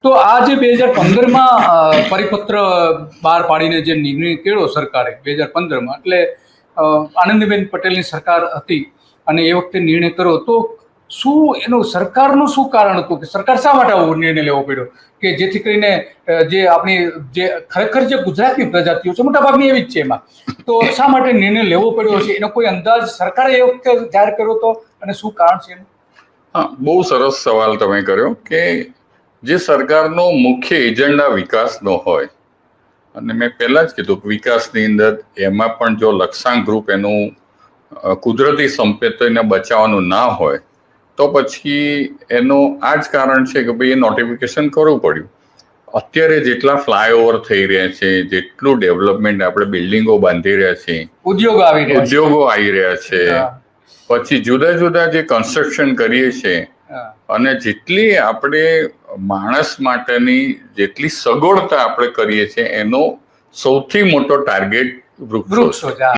તો આ જે 2015માં પરિપત્ર બહાર પાડીને જે નિર્ણય કર્યો સરકારે 2015માં, એટલે આનંદીબેન પટેલની સરકાર હતી અને એ વખતે નિર્ણય કર્યો, તો શું એનું સરકારનું શું કારણ હતું કે સરકાર શા માટે આવો નિર્ણય લેવો પડ્યો કે જેથી કરીને જે આપણી જે ખરેખર જે ગુજરાતની પ્રજાતિઓ છે મોટાભાગની એવી જ છે, એમાં તો શા માટે નિર્ણય લેવો પડ્યો છે? એનો કોઈ અંદાજ સરકારે એ વખતે જાહેર કર્યો હતો અને શું કારણ છે એનું? હા, બહુ સરસ સવાલ તમે કર્યો કે જે સરકારનો મુખ્ય એજન્ડા વિકાસનો હોય, અને મેં પહેલા જ કીધું કે વિકાસની અંદર એમાં પણ જો લક્ષ્યાંક ગ્રુપ એનું કુદરતી સંપત્તિને બચાવવાનું ના હોય તો પછી એનું આ જ કારણ છે કે ભાઈ એ નોટિફિકેશન કરવું પડ્યું. અત્યારે જેટલા ફ્લાયઓવર થઈ રહ્યા છે, જેટલું ડેવલપમેન્ટ આપણે બિલ્ડિંગો બાંધી રહ્યા છીએ, ઉદ્યોગો આવી રહ્યા છે, પછી જુદા જુદા જે કન્સ્ટ્રક્શન કરીએ છીએ, અને જેટલી આપણે માણસ માટેની જેટલી સગવડતા આપણે કરીએ છીએ એનો સૌથી મોટો ટાર્ગેટ વૃક્ષો છે.